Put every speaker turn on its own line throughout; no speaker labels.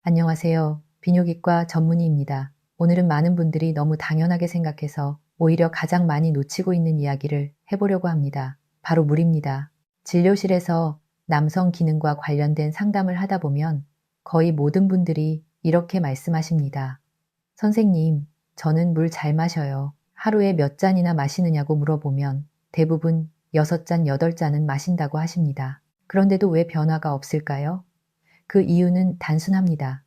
안녕하세요. 비뇨기과 전문의입니다. 오늘은 많은 분들이 너무 당연하게 생각해서 오히려 가장 많이 놓치고 있는 이야기를 해보려고 합니다. 바로 물입니다. 진료실에서 남성 기능과 관련된 상담을 하다 보면 거의 모든 분들이 이렇게 말씀하십니다. 선생님, 저는 물 잘 마셔요. 하루에 몇 잔이나 마시느냐고 물어보면 대부분 6잔, 8잔은 마신다고 하십니다. 그런데도 왜 변화가 없을까요? 그 이유는 단순합니다.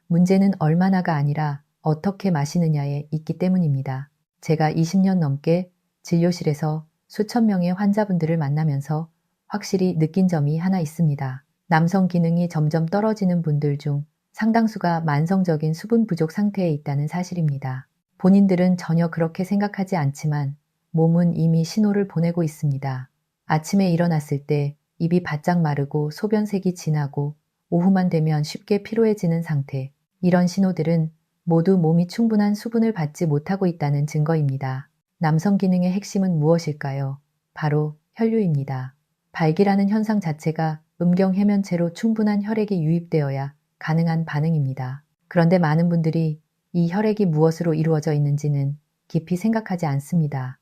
문제는 얼마나가 아니라 어떻게 마시느냐에 있기 때문입니다. 제가 20년 넘게 진료실에서 수천 명의 환자분들을 만나면서 확실히 느낀 점이 하나 있습니다. 남성 기능이 점점 떨어지는 분들 중 상당수가 만성적인 수분 부족 상태에 있다는 사실입니다. 본인들은 전혀 그렇게 생각하지 않지만 몸은 이미 신호를 보내고 있습니다. 아침에 일어났을 때 입이 바짝 마르고 소변색이 진하고 오후만 되면 쉽게 피로해지는 상태. 이런 신호들은 모두 몸이 충분한 수분을 받지 못하고 있다는 증거입니다. 남성 기능의 핵심은 무엇일까요? 바로 혈류입니다. 발기라는 현상 자체가 음경 해면체로 충분한 혈액이 유입되어야 가능한 반응입니다. 그런데 많은 분들이 이 혈액이 무엇으로 이루어져 있는지는 깊이 생각하지 않습니다.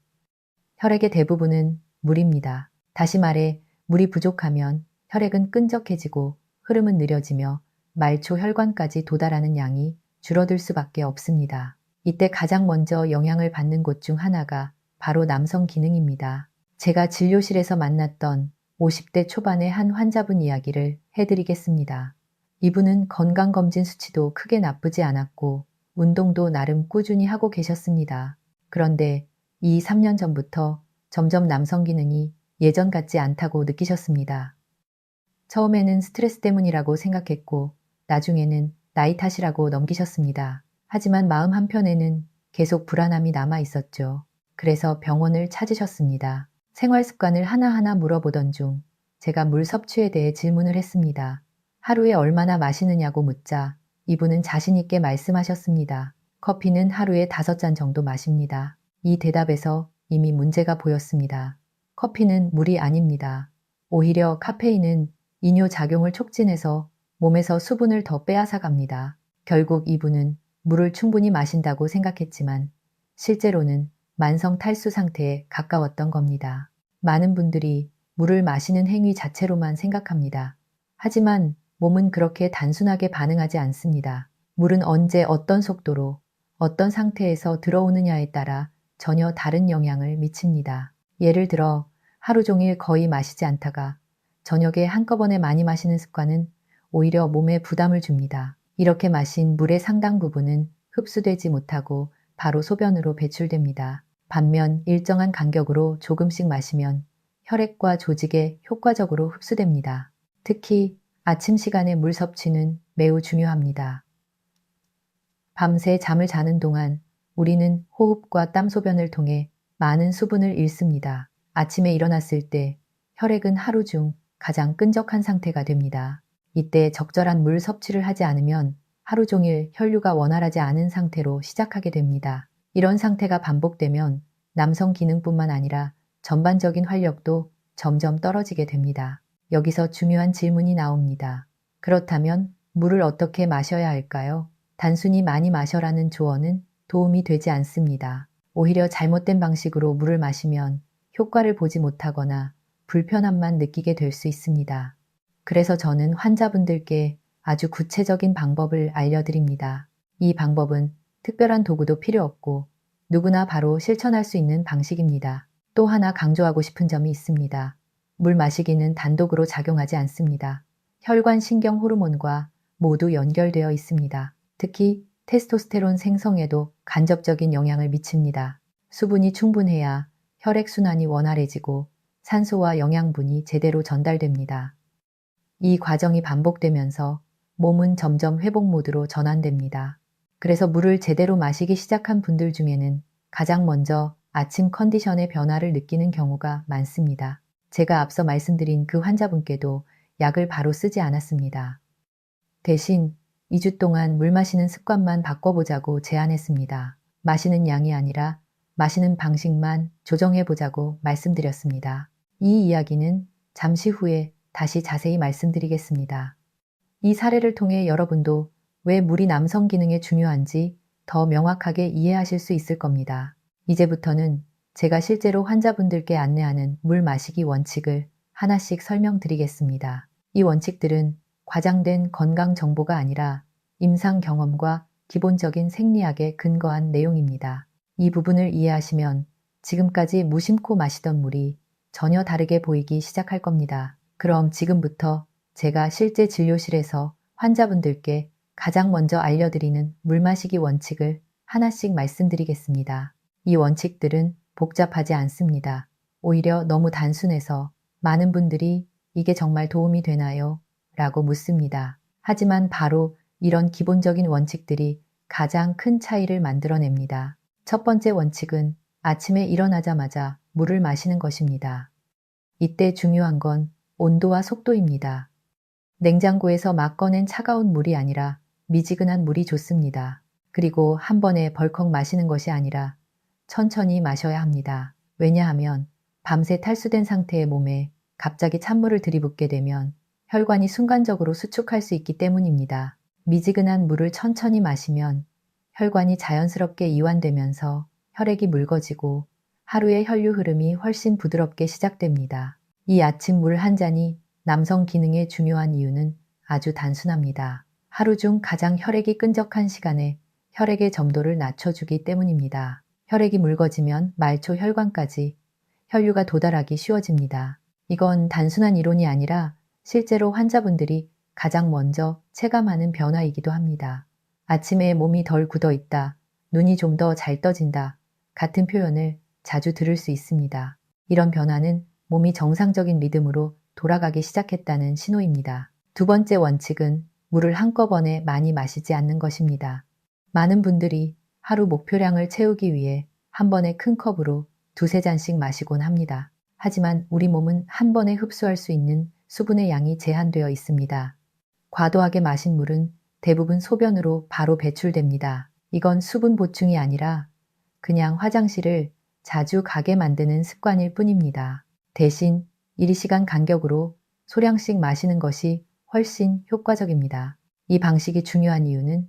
혈액의 대부분은 물입니다. 다시 말해 물이 부족하면 혈액은 끈적해지고 흐름은 느려지며 말초 혈관까지 도달하는 양이 줄어들 수밖에 없습니다. 이때 가장 먼저 영향을 받는 곳 중 하나가 바로 남성 기능입니다. 제가 진료실에서 만났던 50대 초반의 한 환자분 이야기를 해드리겠습니다. 이분은 건강검진 수치도 크게 나쁘지 않았고 운동도 나름 꾸준히 하고 계셨습니다. 그런데 3년 전부터 점점 남성 기능이 예전 같지 않다고 느끼셨습니다. 처음에는 스트레스 때문이라고 생각했고 나중에는 나이 탓이라고 넘기셨습니다. 하지만 마음 한편에는 계속 불안함이 남아 있었죠. 그래서 병원을 찾으셨습니다. 생활 습관을 하나하나 물어보던 중 제가 물 섭취에 대해 질문을 했습니다. 하루에 얼마나 마시느냐고 묻자 이분은 자신 있게 말씀하셨습니다. 커피는 하루에 5잔 정도 마십니다. 이 대답에서 이미 문제가 보였습니다. 커피는 물이 아닙니다. 오히려 카페인은 이뇨 작용을 촉진해서 몸에서 수분을 더 빼앗아 갑니다. 결국 이분은 물을 충분히 마신다고 생각했지만 실제로는 만성 탈수 상태에 가까웠던 겁니다. 많은 분들이 물을 마시는 행위 자체로만 생각합니다. 하지만 몸은 그렇게 단순하게 반응하지 않습니다. 물은 언제 어떤 속도로 어떤 상태에서 들어오느냐에 따라 전혀 다른 영향을 미칩니다. 예를 들어 하루 종일 거의 마시지 않다가 저녁에 한꺼번에 많이 마시는 습관은 오히려 몸에 부담을 줍니다. 이렇게 마신 물의 상당 부분은 흡수되지 못하고 바로 소변으로 배출됩니다. 반면 일정한 간격으로 조금씩 마시면 혈액과 조직에 효과적으로 흡수됩니다. 특히 아침 시간의 물 섭취는 매우 중요합니다. 밤새 잠을 자는 동안 우리는 호흡과 땀 소변을 통해 많은 수분을 잃습니다. 아침에 일어났을 때 혈액은 하루 중 가장 끈적한 상태가 됩니다. 이때 적절한 물 섭취를 하지 않으면 하루 종일 혈류가 원활하지 않은 상태로 시작하게 됩니다. 이런 상태가 반복되면 남성 기능뿐만 아니라 전반적인 활력도 점점 떨어지게 됩니다. 여기서 중요한 질문이 나옵니다. 그렇다면 물을 어떻게 마셔야 할까요? 단순히 많이 마셔라는 조언은 도움이 되지 않습니다. 오히려 잘못된 방식으로 물을 마시면 효과를 보지 못하거나 불편함만 느끼게 될 수 있습니다. 그래서 저는 환자분들께 아주 구체적인 방법을 알려드립니다. 이 방법은 특별한 도구도 필요 없고 누구나 바로 실천할 수 있는 방식입니다. 또 하나 강조하고 싶은 점이 있습니다. 물 마시기는 단독으로 작용하지 않습니다. 혈관 신경 호르몬과 모두 연결되어 있습니다. 특히 테스토스테론 생성에도 간접적인 영향을 미칩니다. 수분이 충분해야 혈액순환이 원활해지고 산소와 영양분이 제대로 전달됩니다. 이 과정이 반복되면서 몸은 점점 회복 모드로 전환됩니다. 그래서 물을 제대로 마시기 시작한 분들 중에는 가장 먼저 아침 컨디션의 변화를 느끼는 경우가 많습니다. 제가 앞서 말씀드린 그 환자분께도 약을 바로 쓰지 않았습니다. 대신 2주 동안 물 마시는 습관만 바꿔보자고 제안했습니다. 마시는 양이 아니라 마시는 방식만 조정해보자고 말씀드렸습니다. 이 이야기는 잠시 후에 다시 자세히 말씀드리겠습니다. 이 사례를 통해 여러분도 왜 물이 남성 기능에 중요한지 더 명확하게 이해하실 수 있을 겁니다. 이제부터는 제가 실제로 환자분들께 안내하는 물 마시기 원칙을 하나씩 설명드리겠습니다. 이 원칙들은 과장된 건강 정보가 아니라 임상 경험과 기본적인 생리학에 근거한 내용입니다. 이 부분을 이해하시면 지금까지 무심코 마시던 물이 전혀 다르게 보이기 시작할 겁니다. 그럼 지금부터 제가 실제 진료실에서 환자분들께 가장 먼저 알려드리는 물 마시기 원칙을 하나씩 말씀드리겠습니다. 이 원칙들은 복잡하지 않습니다. 오히려 너무 단순해서 많은 분들이 이게 정말 도움이 되나요? 라고 묻습니다. 하지만 바로 이런 기본적인 원칙들이 가장 큰 차이를 만들어냅니다. 첫 번째 원칙은 아침에 일어나자마자 물을 마시는 것입니다. 이때 중요한 건 온도와 속도입니다. 냉장고에서 막 꺼낸 차가운 물이 아니라 미지근한 물이 좋습니다. 그리고 한 번에 벌컥 마시는 것이 아니라 천천히 마셔야 합니다. 왜냐하면 밤새 탈수된 상태의 몸에 갑자기 찬물을 들이붓게 되면 혈관이 순간적으로 수축할 수 있기 때문입니다. 미지근한 물을 천천히 마시면 혈관이 자연스럽게 이완되면서 혈액이 묽어지고 하루의 혈류 흐름이 훨씬 부드럽게 시작됩니다. 이 아침 물 한 잔이 남성 기능에 중요한 이유는 아주 단순합니다. 하루 중 가장 혈액이 끈적한 시간에 혈액의 점도를 낮춰주기 때문입니다. 혈액이 묽어지면 말초 혈관까지 혈류가 도달하기 쉬워집니다. 이건 단순한 이론이 아니라 실제로 환자분들이 가장 먼저 체감하는 변화이기도 합니다. 아침에 몸이 덜 굳어 있다, 눈이 좀 더 잘 떠진다 같은 표현을 자주 들을 수 있습니다. 이런 변화는 몸이 정상적인 리듬으로 돌아가기 시작했다는 신호입니다. 두 번째 원칙은 물을 한꺼번에 많이 마시지 않는 것입니다. 많은 분들이 하루 목표량을 채우기 위해 한 번에 큰 컵으로 두세 잔씩 마시곤 합니다. 하지만 우리 몸은 한 번에 흡수할 수 있는 수분의 양이 제한되어 있습니다. 과도하게 마신 물은 대부분 소변으로 바로 배출됩니다. 이건 수분 보충이 아니라 그냥 화장실을 자주 가게 만드는 습관일 뿐입니다. 대신 1시간 간격으로 소량씩 마시는 것이 훨씬 효과적입니다. 이 방식이 중요한 이유는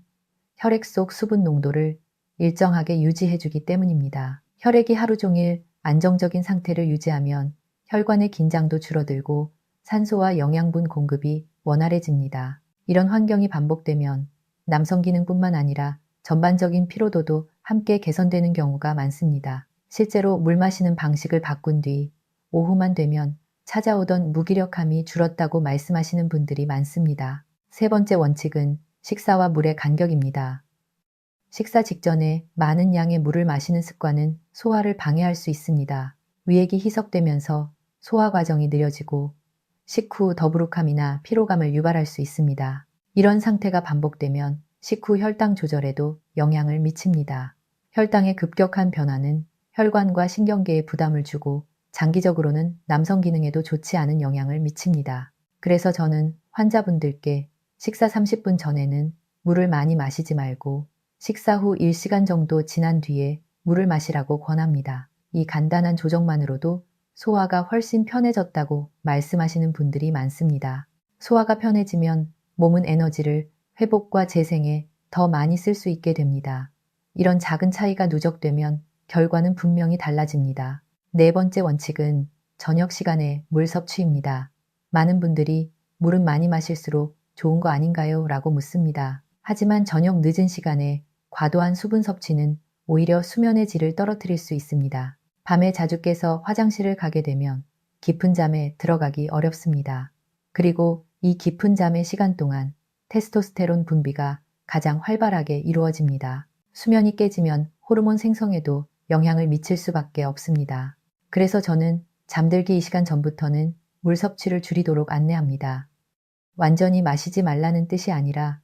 혈액 속 수분 농도를 일정하게 유지해주기 때문입니다. 혈액이 하루 종일 안정적인 상태를 유지하면 혈관의 긴장도 줄어들고 산소와 영양분 공급이 원활해집니다. 이런 환경이 반복되면 남성 기능뿐만 아니라 전반적인 피로도도 함께 개선되는 경우가 많습니다. 실제로 물 마시는 방식을 바꾼 뒤 오후만 되면 찾아오던 무기력함이 줄었다고 말씀하시는 분들이 많습니다. 세 번째 원칙은 식사와 물의 간격입니다. 식사 직전에 많은 양의 물을 마시는 습관은 소화를 방해할 수 있습니다. 위액이 희석되면서 소화 과정이 느려지고 식후 더부룩함이나 피로감을 유발할 수 있습니다. 이런 상태가 반복되면 식후 혈당 조절에도 영향을 미칩니다. 혈당의 급격한 변화는 혈관과 신경계에 부담을 주고 장기적으로는 남성 기능에도 좋지 않은 영향을 미칩니다. 그래서 저는 환자분들께 식사 30분 전에는 물을 많이 마시지 말고 식사 후 1시간 정도 지난 뒤에 물을 마시라고 권합니다. 이 간단한 조정만으로도 소화가 훨씬 편해졌다고 말씀하시는 분들이 많습니다. 소화가 편해지면 몸은 에너지를 회복과 재생에 더 많이 쓸 수 있게 됩니다. 이런 작은 차이가 누적되면 결과는 분명히 달라집니다. 네 번째 원칙은 저녁 시간에 물 섭취입니다. 많은 분들이 물은 많이 마실수록 좋은 거 아닌가요? 라고 묻습니다. 하지만 저녁 늦은 시간에 과도한 수분 섭취는 오히려 수면의 질을 떨어뜨릴 수 있습니다. 밤에 자주 깨서 화장실을 가게 되면 깊은 잠에 들어가기 어렵습니다. 그리고 이 깊은 잠의 시간 동안 테스토스테론 분비가 가장 활발하게 이루어집니다. 수면이 깨지면 호르몬 생성에도 영향을 미칠 수밖에 없습니다. 그래서 저는 잠들기 2시간 전부터는 물 섭취를 줄이도록 안내합니다. 완전히 마시지 말라는 뜻이 아니라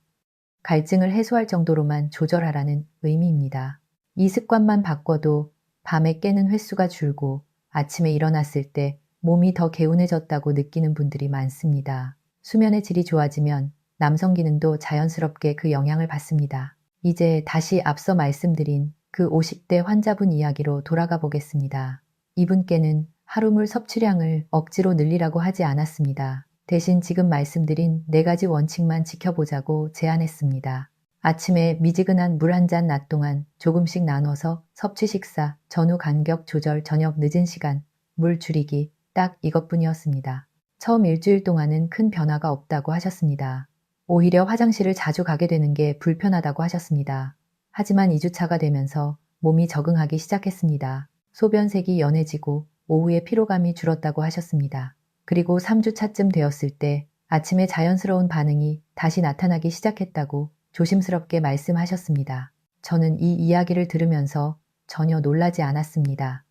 갈증을 해소할 정도로만 조절하라는 의미입니다. 이 습관만 바꿔도 밤에 깨는 횟수가 줄고 아침에 일어났을 때 몸이 더 개운해졌다고 느끼는 분들이 많습니다. 수면의 질이 좋아지면 남성 기능도 자연스럽게 그 영향을 받습니다. 이제 다시 앞서 말씀드린 그 50대 환자분 이야기로 돌아가 보겠습니다. 이분께는 하루 물 섭취량을 억지로 늘리라고 하지 않았습니다. 대신 지금 말씀드린 4가지 원칙만 지켜보자고 제안했습니다. 아침에 미지근한 물 한 잔 낮 동안 조금씩 나눠서 섭취 식사, 전후 간격 조절, 저녁 늦은 시간, 물 줄이기 딱 이것뿐이었습니다. 처음 일주일 동안은 큰 변화가 없다고 하셨습니다. 오히려 화장실을 자주 가게 되는 게 불편하다고 하셨습니다. 하지만 2주차가 되면서 몸이 적응하기 시작했습니다. 소변색이 연해지고 오후에 피로감이 줄었다고 하셨습니다. 그리고 3주차쯤 되었을 때 아침에 자연스러운 반응이 다시 나타나기 시작했다고 조심스럽게 말씀하셨습니다. 저는 이 이야기를 들으면서 전혀 놀라지 않았습니다.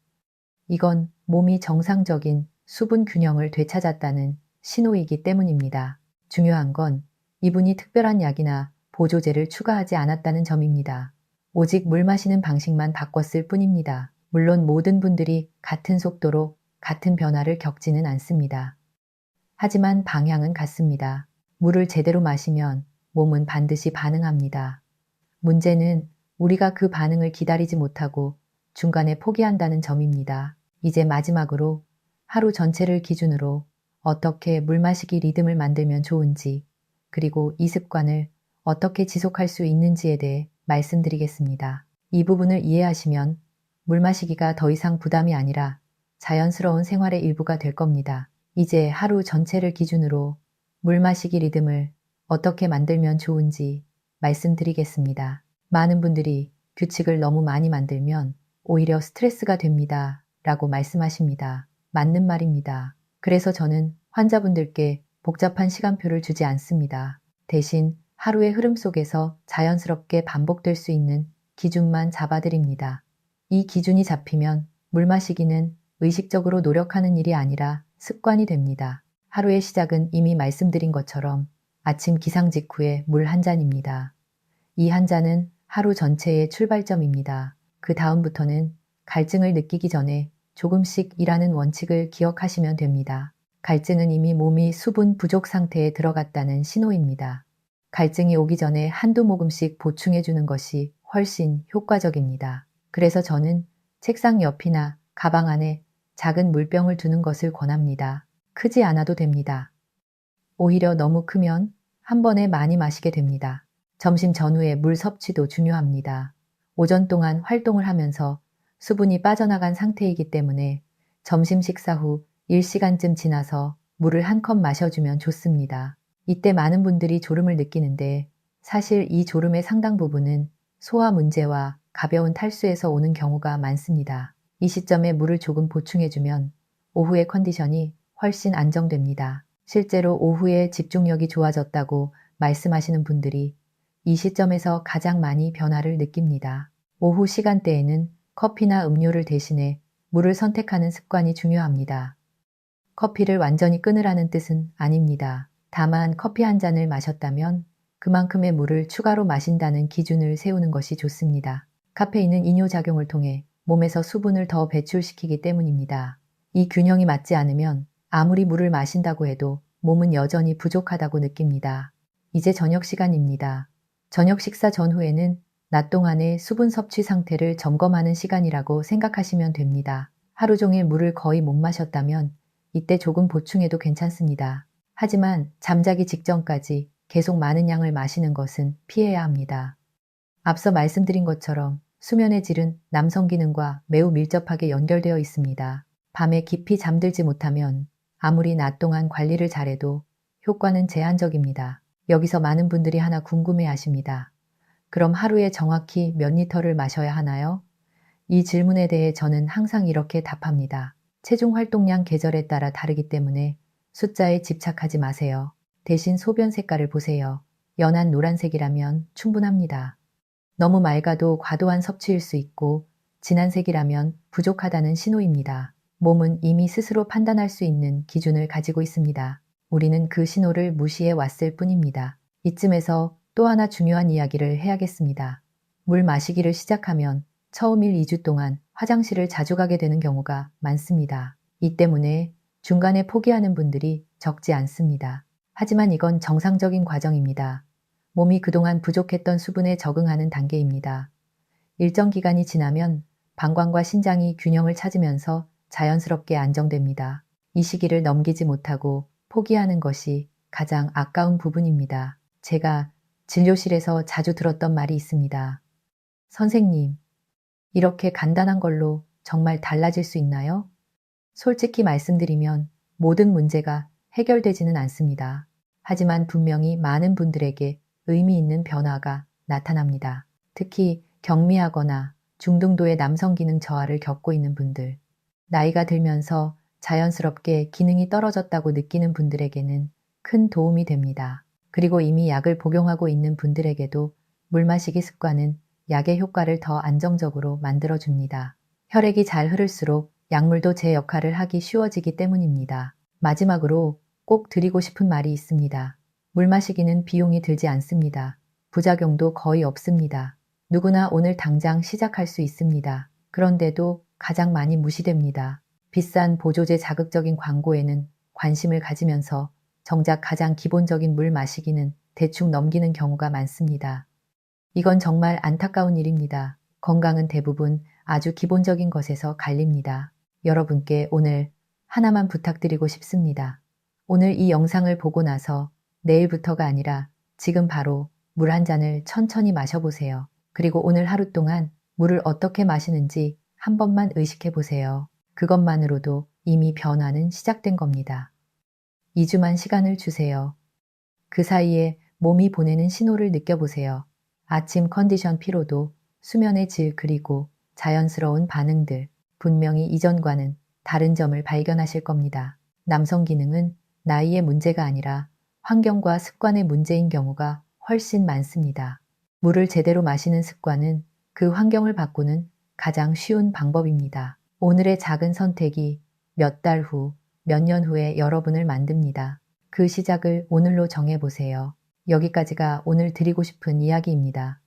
이건 몸이 정상적인 수분 균형을 되찾았다는 신호이기 때문입니다. 중요한 건 이분이 특별한 약이나 보조제를 추가하지 않았다는 점입니다. 오직 물 마시는 방식만 바꿨을 뿐입니다. 물론 모든 분들이 같은 속도로 같은 변화를 겪지는 않습니다. 하지만 방향은 같습니다. 물을 제대로 마시면 몸은 반드시 반응합니다. 문제는 우리가 그 반응을 기다리지 못하고 중간에 포기한다는 점입니다. 이제 마지막으로 하루 전체를 기준으로 어떻게 물 마시기 리듬을 만들면 좋은지, 그리고 이 습관을 어떻게 지속할 수 있는지에 대해 말씀드리겠습니다. 이 부분을 이해하시면 물 마시기가 더 이상 부담이 아니라 자연스러운 생활의 일부가 될 겁니다. 이제 하루 전체를 기준으로 물 마시기 리듬을 어떻게 만들면 좋은지 말씀드리겠습니다. 많은 분들이 규칙을 너무 많이 만들면 오히려 스트레스가 됩니다. 라고 말씀하십니다. 맞는 말입니다. 그래서 저는 환자분들께 복잡한 시간표를 주지 않습니다. 대신 하루의 흐름 속에서 자연스럽게 반복될 수 있는 기준만 잡아드립니다. 이 기준이 잡히면 물 마시기는 의식적으로 노력하는 일이 아니라 습관이 됩니다. 하루의 시작은 이미 말씀드린 것처럼 아침 기상 직후에 물 한 잔입니다. 이 한 잔은 하루 전체의 출발점입니다. 그 다음부터는 갈증을 느끼기 전에 조금씩 일하는 원칙을 기억하시면 됩니다. 갈증은 이미 몸이 수분 부족 상태에 들어갔다는 신호입니다. 갈증이 오기 전에 한두 모금씩 보충해주는 것이 훨씬 효과적입니다. 그래서 저는 책상 옆이나 가방 안에 작은 물병을 두는 것을 권합니다. 크지 않아도 됩니다. 오히려 너무 크면 한 번에 많이 마시게 됩니다. 점심 전후의 물 섭취도 중요합니다. 오전 동안 활동을 하면서 수분이 빠져나간 상태이기 때문에 점심 식사 후 1시간쯤 지나서 물을 한 컵 마셔주면 좋습니다. 이때 많은 분들이 졸음을 느끼는데 사실 이 졸음의 상당 부분은 소화 문제와 가벼운 탈수에서 오는 경우가 많습니다. 이 시점에 물을 조금 보충해주면 오후의 컨디션이 훨씬 안정됩니다. 실제로 오후에 집중력이 좋아졌다고 말씀하시는 분들이 이 시점에서 가장 많이 변화를 느낍니다. 오후 시간대에는 커피나 음료를 대신해 물을 선택하는 습관이 중요합니다. 커피를 완전히 끊으라는 뜻은 아닙니다. 다만 커피 한 잔을 마셨다면 그만큼의 물을 추가로 마신다는 기준을 세우는 것이 좋습니다. 카페인은 이뇨작용을 통해 몸에서 수분을 더 배출시키기 때문입니다. 이 균형이 맞지 않으면 아무리 물을 마신다고 해도 몸은 여전히 부족하다고 느낍니다. 이제 저녁 시간입니다. 저녁 식사 전후에는 낮 동안의 수분 섭취 상태를 점검하는 시간이라고 생각하시면 됩니다. 하루 종일 물을 거의 못 마셨다면 이때 조금 보충해도 괜찮습니다. 하지만 잠자기 직전까지 계속 많은 양을 마시는 것은 피해야 합니다. 앞서 말씀드린 것처럼 수면의 질은 남성 기능과 매우 밀접하게 연결되어 있습니다. 밤에 깊이 잠들지 못하면 아무리 낮 동안 관리를 잘해도 효과는 제한적입니다. 여기서 많은 분들이 하나 궁금해 하십니다. 그럼 하루에 정확히 몇 리터를 마셔야 하나요? 이 질문에 대해 저는 항상 이렇게 답합니다. 체중 활동량 계절에 따라 다르기 때문에 숫자에 집착하지 마세요. 대신 소변 색깔을 보세요. 연한 노란색이라면 충분합니다. 너무 맑아도 과도한 섭취일 수 있고 진한 색이라면 부족하다는 신호입니다. 몸은 이미 스스로 판단할 수 있는 기준을 가지고 있습니다. 우리는 그 신호를 무시해 왔을 뿐입니다. 이쯤에서 또 하나 중요한 이야기를 해야겠습니다. 물 마시기를 시작하면 처음 1, 2주 동안 화장실을 자주 가게 되는 경우가 많습니다. 이 때문에 중간에 포기하는 분들이 적지 않습니다. 하지만 이건 정상적인 과정입니다. 몸이 그동안 부족했던 수분에 적응하는 단계입니다. 일정 기간이 지나면 방광과 신장이 균형을 찾으면서 자연스럽게 안정됩니다. 이 시기를 넘기지 못하고 포기하는 것이 가장 아까운 부분입니다. 제가 진료실에서 자주 들었던 말이 있습니다. 선생님, 이렇게 간단한 걸로 정말 달라질 수 있나요? 솔직히 말씀드리면 모든 문제가 해결되지는 않습니다. 하지만 분명히 많은 분들에게 의미 있는 변화가 나타납니다. 특히 경미하거나 중등도의 남성 기능 저하를 겪고 있는 분들, 나이가 들면서 자연스럽게 기능이 떨어졌다고 느끼는 분들에게는 큰 도움이 됩니다. 그리고 이미 약을 복용하고 있는 분들에게도 물 마시기 습관은 약의 효과를 더 안정적으로 만들어줍니다. 혈액이 잘 흐를수록 약물도 제 역할을 하기 쉬워지기 때문입니다. 마지막으로 꼭 드리고 싶은 말이 있습니다. 물 마시기는 비용이 들지 않습니다. 부작용도 거의 없습니다. 누구나 오늘 당장 시작할 수 있습니다. 그런데도 가장 많이 무시됩니다. 비싼 보조제 자극적인 광고에는 관심을 가지면서 정작 가장 기본적인 물 마시기는 대충 넘기는 경우가 많습니다. 이건 정말 안타까운 일입니다. 건강은 대부분 아주 기본적인 것에서 갈립니다. 여러분께 오늘 하나만 부탁드리고 싶습니다. 오늘 이 영상을 보고 나서 내일부터가 아니라 지금 바로 물 한 잔을 천천히 마셔보세요. 그리고 오늘 하루 동안 물을 어떻게 마시는지 한 번만 의식해 보세요. 그것만으로도 이미 변화는 시작된 겁니다. 2주만 시간을 주세요. 그 사이에 몸이 보내는 신호를 느껴보세요. 아침 컨디션 피로도, 수면의 질 그리고 자연스러운 반응들, 분명히 이전과는 다른 점을 발견하실 겁니다. 남성 기능은 나이의 문제가 아니라 환경과 습관의 문제인 경우가 훨씬 많습니다. 물을 제대로 마시는 습관은 그 환경을 바꾸는 가장 쉬운 방법입니다. 오늘의 작은 선택이 몇 달 후, 몇 년 후에 여러분을 만듭니다. 그 시작을 오늘로 정해보세요. 여기까지가 오늘 드리고 싶은 이야기입니다.